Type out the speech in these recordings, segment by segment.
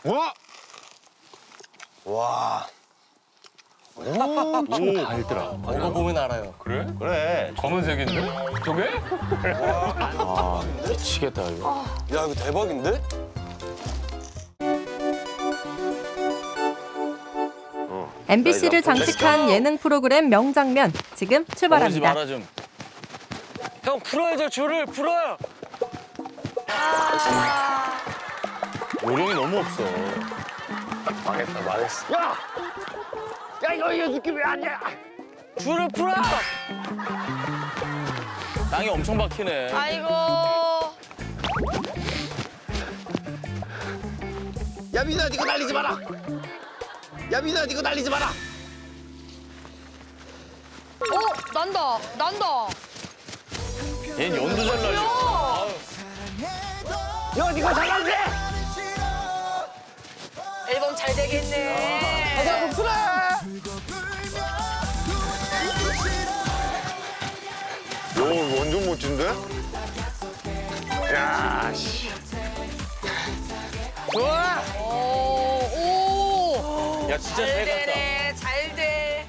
와! 와. 엄청 달더라. 먹어보면 알아요. 그래? 그래. 검은색인데? 저게? 미치겠다 이거. 야 이거 대박인데? MBC를 장식한 예능 프로그램 명장면 지금 출발합니다. 말아 좀. 형 풀어야죠 줄을 풀어요. 요령이 너무 없어. 망했다 망했어. 야! 야, 이거 느낌 왜 안 돼? 줄을 풀어. 땅이 엄청 박히네. 아이고. 야, 민아, 니거 날리지 마라. 야, 민아, 니거 날리지 마라. 난다. 난다. 얘는 연두 잘 날려. 야, 니거 잘 날리지? 앨범 잘 되겠네. 야, 풀어! 요, 완전 멋진데? 야, 씨. 좋아. 오. 야, 진짜 잘 새 같다. 되네. 잘 돼.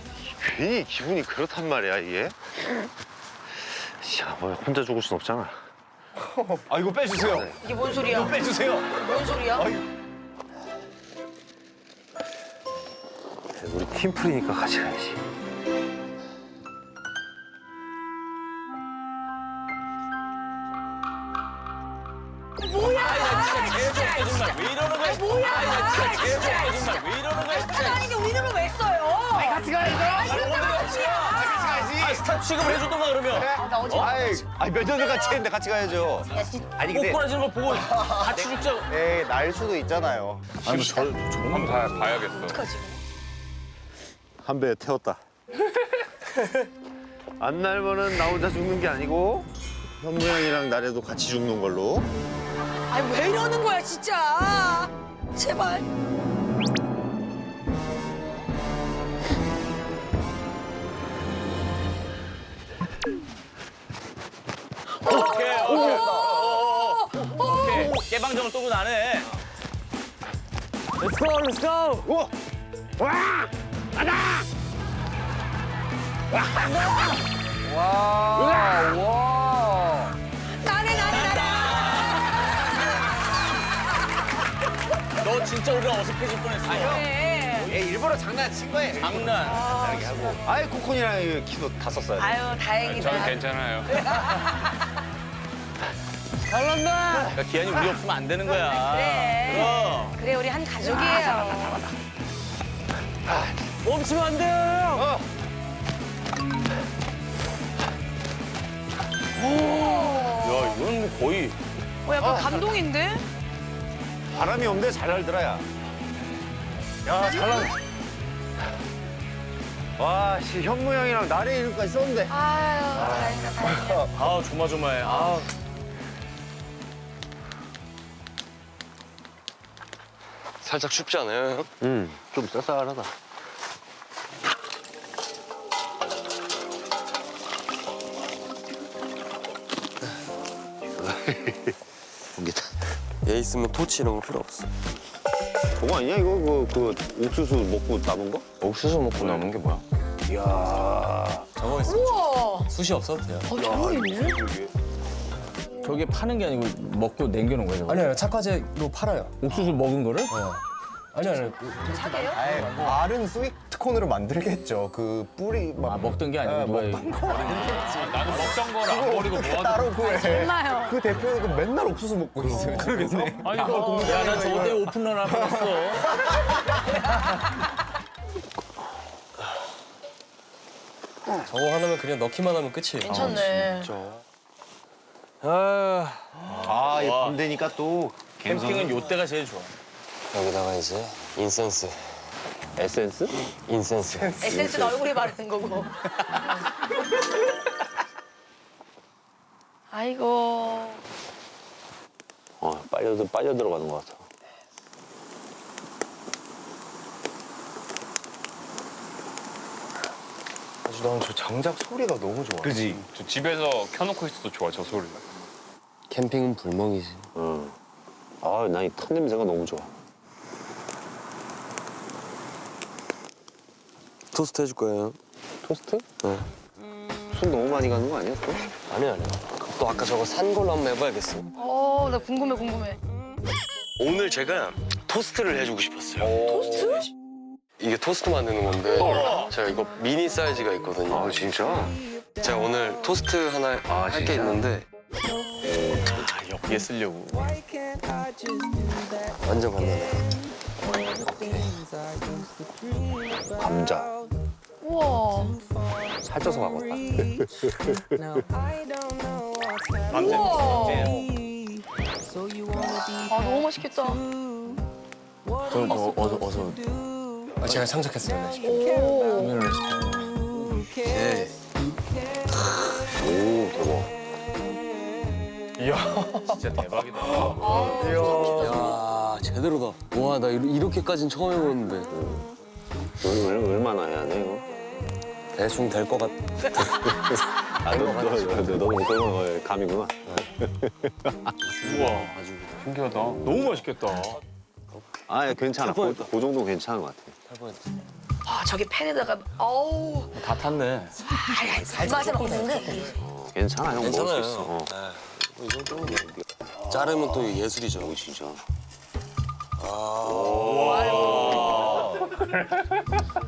괜히 기분이 그렇단 말이야, 이게. 야, 뭐 혼자 죽을 순 없잖아. 아, 이거 빼주세요. 이게 뭔 소리야? 빼주세요. 뭔 소리야? 우리 팀플이니까 같이 가야지. 왜 이러는 거야? 뭐야? 정말 왜 이러는 거야? 아니 이게 위로를 왜 써요? 같이 가야죠. 같이 같이 가야지. 스탑 취급을 해줬던가 그러면. 나 어제 아이, 몇 년을 같이 했는데 같이 가야죠. 아니, 근데. 꼬꾸라지는 거 보고 같이 죽자. 에이, 날 수도 있잖아요. 아니, 저런 거 봐야겠어. 어떡하지? 한 배에 태웠다. 안 날면은 나 혼자 죽는 게 아니고 현무양이랑 나래도 같이 죽는 걸로. 아니 왜 이러는 거야 진짜? 제발. 오케이. 깨방정을 또고 나네. Let's go, let's go. 오! 와! 가자! 와. 나네. 너 진짜 우리랑 어색해질 뻔했어. 네. 얘 일부러 장난친 거예요. 장난. 이렇게 하고. 아이, 코콘이랑 키도 다 썼어요. 아유 다행이다. 괜찮아요. 잘난다. 그러니까 기한이 우리 없으면 안 되는 거야. 그래. 그럼. 그래 우리 한 가족이에요. 멈추면 안 돼요. 야, 이건 뭐 거의. 약간 감동인데? 바람이 없는데 잘 날더라, 야. 야, 잘 날. 와, 씨, 현무양이랑 나래 이름까지 썼는데. 아유 다행이다. 아, 조마조마해. 아. 살짝 춥지 않아요, 형? 좀 쌀쌀하다. 공기다. 얘 있으면 토치 이런 거 필요 없어. 그거 아니야? 이거 그 옥수수 먹고 남은 거? 옥수수 먹고 남은 게 뭐야? 이야. 저거 있으면 우와. 숯이 없어도 돼요. 저런 게 있네? 저게 파는 게 아니고 먹고 남겨놓은 거예요? 저거? 아니요, 착화제로 팔아요. 옥수수 먹은 거를? 아니요. 사게요? 알은 스위트콘으로 만들겠죠. 그 뿌리 막 아 먹던 게 아니고 누가 나는 먹던 걸 안 버리고 뭐 하든. 따로 그 정말요. 그 대표는 그 맨날 옥수수 먹고 있어요. 그러겠네. 아니, 야, 나 저거 때 오픈런 한번 했어. 저거 하나면 그냥 넣기만 하면 끝이에요. 괜찮네. 아, 이밤 되니까 또 캠핑은 요때가 제일 좋아. 여기다가 이제 인센스. 에센스? 인센스. 에센스는 얼굴에 바르는 거고. 아이고. 빨려 들어가는 것 같아. 아주 나는 저 장작 소리가 너무 좋아. 그지? 저 집에서 켜놓고 있어도 좋아, 저 소리가. 캠핑은 불멍이지. 아, 난 이 탄 냄새가 너무 좋아. 토스트 해줄 거예요. 토스트? 네. 손 너무 많이 가는 거 아니야 또? 아니요. 또 아까 저거 산 걸로 한번 해봐야겠어. 나 궁금해. 오늘 제가 토스트를 해주고 싶었어요. 토스트? 이게 토스트 만드는 건데 제가 이거 미니 사이즈가 있거든요. 아 진짜? 제가 오늘 토스트 하나 할 게 있는데 여기에 쓰려고. 완전 간단해. 감자. 우와. 살쪄서 가겠다. 우와. 아 너무 맛있겠다. 어서. 제가 창작했어요 레시피. 오. 오늘 레시피. 네. 오 대박. 진짜 대박이다. 야 제대로다. 와 나 이렇게까지는 처음 해보는데 얼마나 해야 돼 이거? 대충 될 것 같아. 너도 그런 거 감이구나. 우와, 아주 신기하다. 너무 맛있겠다. 아 괜찮아. 그 정도 괜찮은 것 같아. 할 뻔했어. 아 저기 팬에다가 어우. 다 탔네. 이 맛에 먹는데. 괜찮아 형 먹을 수 괜찮아요. 있어. 이 정도면 자르면 또 예술이죠. 진짜.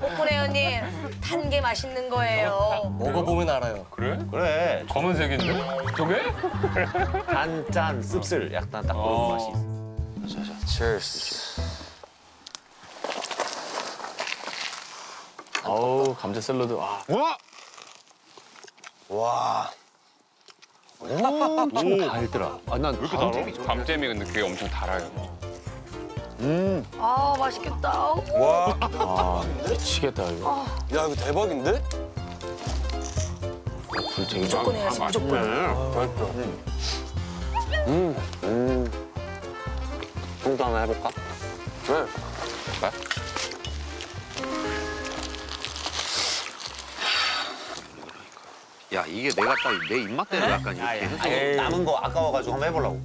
포크레어님 탄 게 맛있는 거예요. 먹어보면 알아요. 그래? 그래. 검은색인데? 저게? 단짠 씁쓸 약간 딱 그런 맛이 있어. 자, cheers. 아우 감자 샐러드. 와. 와. 엄청 달더라. 난 이렇게 달아? 밤잼이 근데 그게 엄청 달아요. 아 맛있겠다. 미치겠다 이거. 야 이거 대박인데? 불 되게 무조건 해야지 무조건. 형도 하나 해볼까? 네. 야 이게 내가 딱 내 입맛대로 약간 이렇게 해서 남은 거 아까워가지고 한번 해보려고.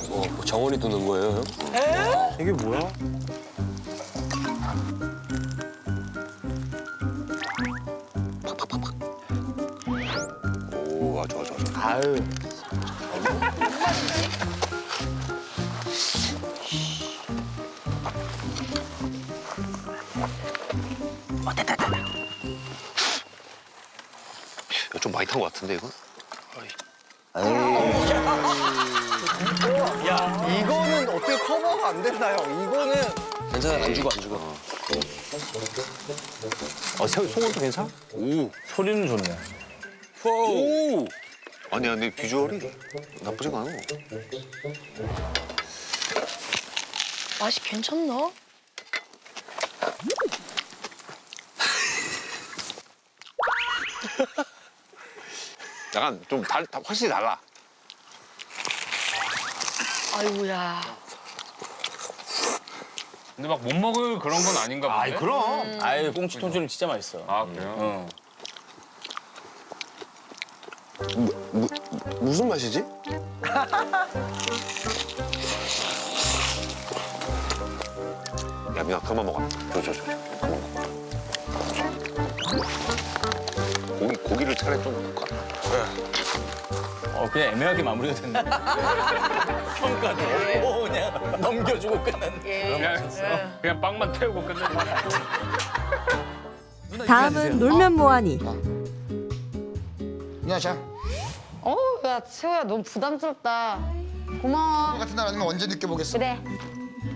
뭐 정원이도 넣은 거예요, 형? 이게 뭐야? 오 좋아. 아유. 이거 좀 많이 탄 것 같은데 이거? 이거는 어떻게 커버가 안 됐나요? 이거는 괜찮아, 안 죽어. 송은도 괜찮아? 소리는 좋네. 오. 아니야 근데 비주얼이 나쁘지가 않아. 맛이 괜찮나? 약간 좀 확실히 달라. 아이고야. 근데 막 못 먹을 그런 건 아닌가 보네. 아이 그럼. 아유 꽁치 통조림 진짜 맛있어. 아, 그래요? 응. 무슨 맛이지? 야 민아 그만 먹어. 줘. 그만 먹어. 고기를 차라리 좀 볶아. 그냥 애매하게 마무리가 됐네. 평가도 없고 그냥 넘겨주고 끝났네. 그냥 빵만 태우고 끝내는 거야. 다음은 놀면 뭐하니. 안녕하세요. 야, 채호야, 너무 부담스럽다. 고마워. 같은 날 아니면 언제 느껴보겠어? 그래.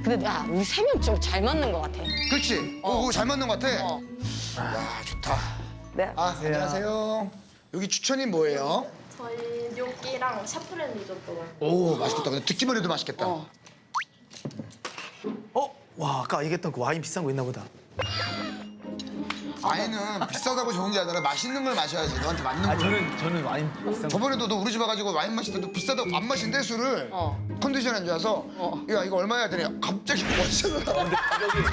근데 야, 우리 세 명 좀 잘 맞는 것 같아. 그렇지. 오, 잘 맞는 것 같아. 어. 야, 좋다. 네. 안녕하세요. 여기 추천이 뭐예요? 저희 뇨끼랑 샤프렌 리조또. 오, 맛있겠다. 근데 듣기만 해도 맛있겠다. 와 아까 얘기했던 그 와인 비싼 거 있나 보다. 와인은 비싸다고 좋은 게 아니라 맛있는 걸 마셔야지. 너한테 맞는 걸. 저는 와인 비싼 거. 저번에도 너 우리 집 와가지고 와인 마시더니 비싸다고 안 마신대 술을. 컨디션 안 좋아서 야 이거 얼마야 되냐 갑자기 멋있어. 근데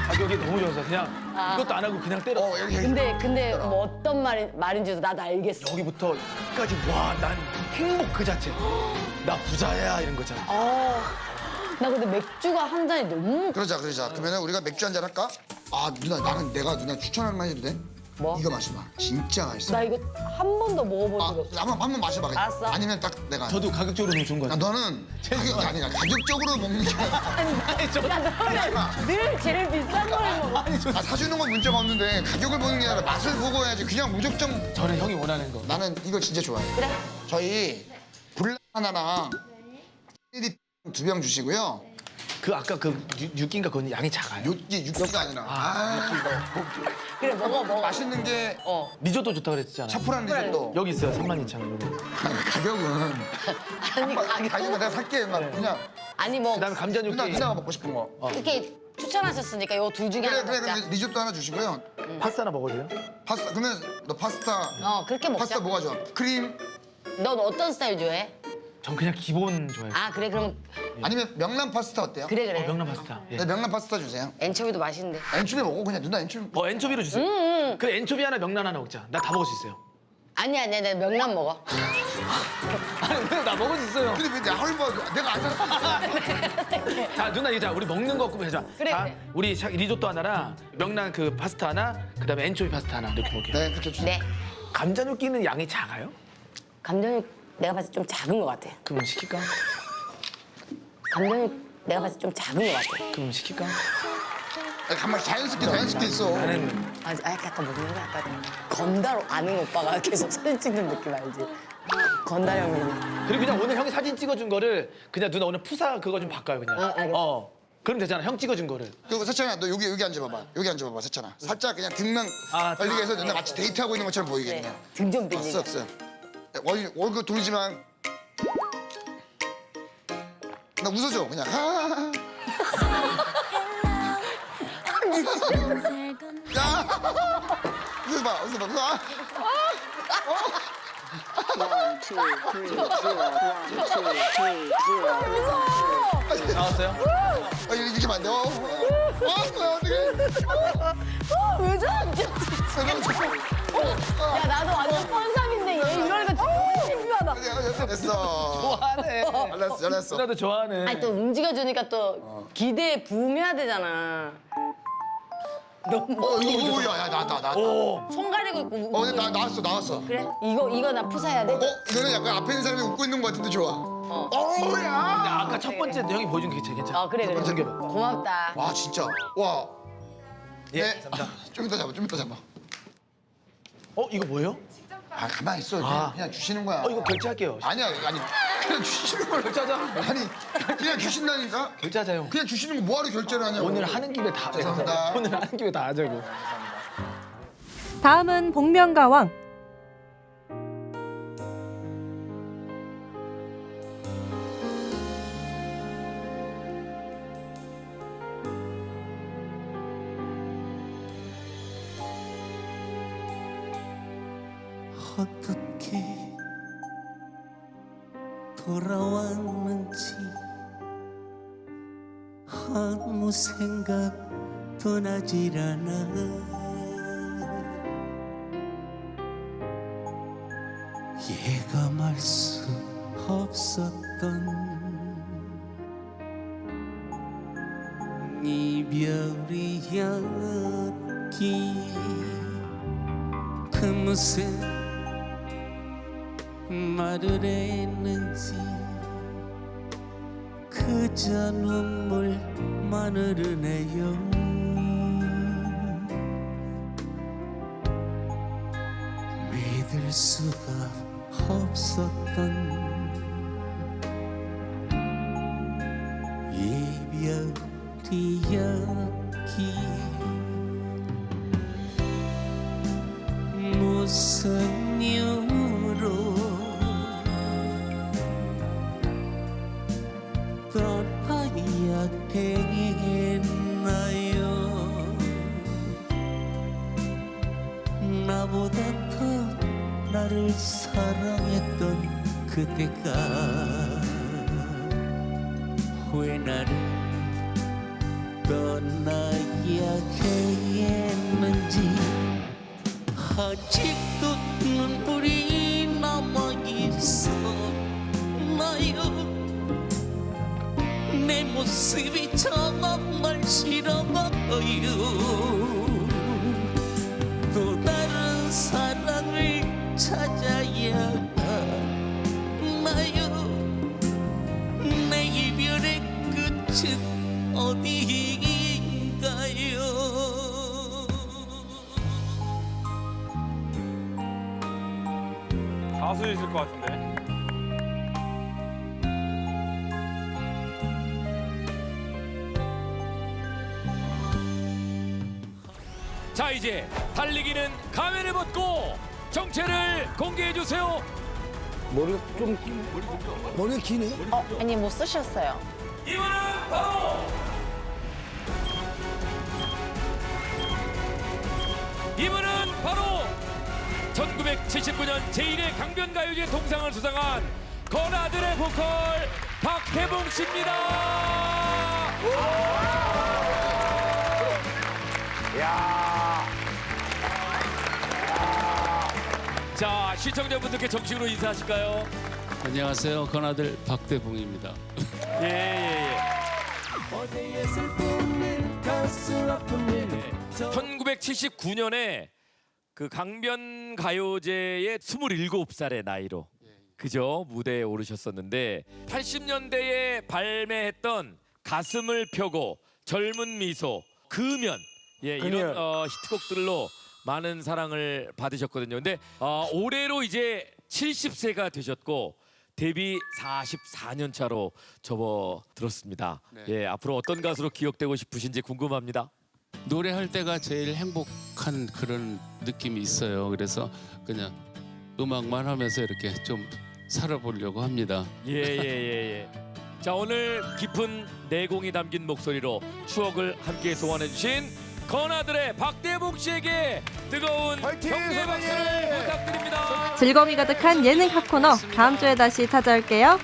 가격이 너무 좋아서 그냥 이것도 안 하고 그냥 때려. 여기 근데 뭐 어떤 말인지도 나도 알겠어. 여기부터 끝까지 와 난 행복 그 자체. 나 부자야 이런 거잖아. 나 근데 맥주가 한 잔이 너무. 그러자. 그러면 우리가 맥주 한 잔 할까? 아 누나 나는 내가 누나 추천하는 말 해도 돼? 뭐? 이거 마셔봐. 진짜 맛있어. 나 이거 한 번도 먹어본 적이 없어. 한번 마셔봐. 그냥. 알았어. 아니면 딱 내가. 저도 가격적으로 좀 좋은 거 야, 같아요. 너는 가격 아니라 가격적으로 먹는 게 아니라. 야, 너는 늘 제일 비싼 걸 먹어. 아, 사주는 건 문제가 없는데 가격을 보는 게 아니라 맛을 보고 해야지. 그냥 무조건. 저는 형이 원하는 거. 나는 이거 진짜 좋아해. 그래? 저희 블랙 하나랑 CD 2병 주시고요. 그 아까 그 육인가 그건 양이 작아요. 이게 육수가 아니라. 그래, 먹어. 맛있는 게 리조또 좋다 그랬잖아요. 차프란 리조또. 여기 있어요. 32,000원 요거. 아니, 가격은. 아니, 가격은 내가 살게. 누나. 아니, 뭐, 그다음에 감자 누나 육개. 누나가 먹고 싶은 거. 이렇게 추천하셨으니까 이거 둘 중에 그래 하나 그래 먹자. 그럼 리조또 하나 주시고요. 파스타 하나 먹어도 돼요? 파스타 그러면 너 파스타. 그렇게 먹자. 파스타 뭐가 좋아? 크림 넌 어떤 스타일 좋아해? 전 그냥 기본 좋아해요. 아, 그래, 그럼. 아니면 명란 파스타 어때요? 그래. 명란 파스타. 예. 네, 명란 파스타 주세요. 엔초비도 맛있는데. 엔초비 먹고 그냥 누나 엔초비. 엔초비로 주세요. 그 엔초비 하나 명란 하나 먹자. 나 다 먹을 수 있어요. 아니야, 나 명란 먹어. 아니 근데 나 먹을 수 있어요. 근데 왜 나를 봐? 내가 안 샀어. 자 누나 이자 우리 먹는 거 해자. 그래, 자, 그래. 우리 리조또 하나랑 명란 그 파스타 하나, 그다음에 엔초비 파스타 하나 이렇게 먹게요. 네 그렇게 주세요. 네. 감자 육기는 양이 작아요? 감정육 내가 봤을 때 좀 작은 것 같아. 그럼 시킬까? 감정육 내가 봤을 때 좀 작은 것 같아. 그럼 시킬까? 가만히 자연스럽게 있어. 나는 아, 약간 뭐냐, 약간 건달 아는 오빠가 계속 사진 찍는 느낌 알지? 건달 형님. 그리고 그냥 오늘 형이 사진 찍어준 거를 그냥 누나 오늘 푸사 그거 좀 바꿔요 그냥. 알겠어. 그럼 되잖아. 형 찍어준 거를. 그리고 세찬아 너 여기 앉아봐봐. 여기 앉아봐봐 세찬아. 살짝 그냥 등만 벌리게 해서 누나 마치 데이트하고 있는 것처럼 보이게 그냥. 등좀 빌리게. 쓱쓱. 얼굴 돌리지만. 나 웃어줘 그냥. 야! 웃어봐, 웃어봐. 나왔어요? 이렇게 하면 안 돼. 어떡해. 왜 저러지? 야, 나도 완전 뻔삼인데 얘 이러니까 진짜 신기하다. 됐어. 좋아하네. 잘했어. 누나도 좋아하네. 아니 또 움직여주니까 또 기대에 부응해야 되잖아. 이거 뭐야? 나. 손 가리고 있고. 근데 나왔어. 그래? 이거 나 푸사해야 돼? 이거는 약간 앞에 있는 사람이 웃고 있는 것 같은데 좋아. 근데 야. 아까 첫 번째 형이 보여준 게 제일 괜찮아. 그래. 넘겨봐. 고맙다. 와 진짜. 와. 예. 네. 좀 이따 잡아. 이거 뭐예요? 가만히 있어. 그냥 주시는 거야. 이거 결제할게요. 아니. 그냥 주시는 걸. 결제하자. 아니, 그냥 주신다니까? 결제하자 형. 그냥 주시는 거 뭐하러 결제를 하냐고. 오늘 하는 김에 다. 죄송합니다. 오늘 하는 김에 다 하자고. 다음은 복면가왕. 어떻게 돌아왔는지 아무 생각도 나질 않아. 예감할 수 없었던 이별이었기. 금세 말을 했는지 그저 눈물만 흐르네요. 믿을 수가 없었던 이별이었기. 무슨 이유로 떠나야 했나요? 나보다 더 나를 사랑했던 그대가 왜 나를 떠나야 했는지 아직도 눈물이 남아있었나요? 내 모습이 정말 싫어요. 가수 있을 것 같은데. 자, 이제 달리기는 가면을 벗고 정체를 공개해 주세요. 머리가 기네. 아니 못 쓰셨어요. 이분은 바로 이분은 바로 1979년 제1회 강변가요제 동상을 수상한 건아들의 보컬 박태봉 씨입니다. 자, 시청자분들께 정식으로 인사하실까요? 안녕하세요. 건아들 박대봉입니다. 예. 1979년에 그 강변 가요제의 27살의 나이로 그죠? 무대에 오르셨었는데 80년대에 발매했던 가슴을 펴고 젊은 미소, 금연 이런 히트곡들로 많은 사랑을 받으셨거든요. 근데 올해로 이제 70세가 되셨고 데뷔 44년 차로 접어들었습니다. 예, 앞으로 어떤 가수로 기억되고 싶으신지 궁금합니다. 노래할 때가 제일 행복한 그런 느낌이 있어요. 그래서 그냥 음악만 하면서 이렇게 좀 살아보려고 합니다. 예. 자, 오늘 깊은 내공이 담긴 목소리로 추억을 함께 소환해 주신 건아들의 박대봉 씨에게 뜨거운 격려의 박수를 부탁드립니다. 즐거움이 가득한 예능 핫코너 다음 주에 다시 찾아올게요.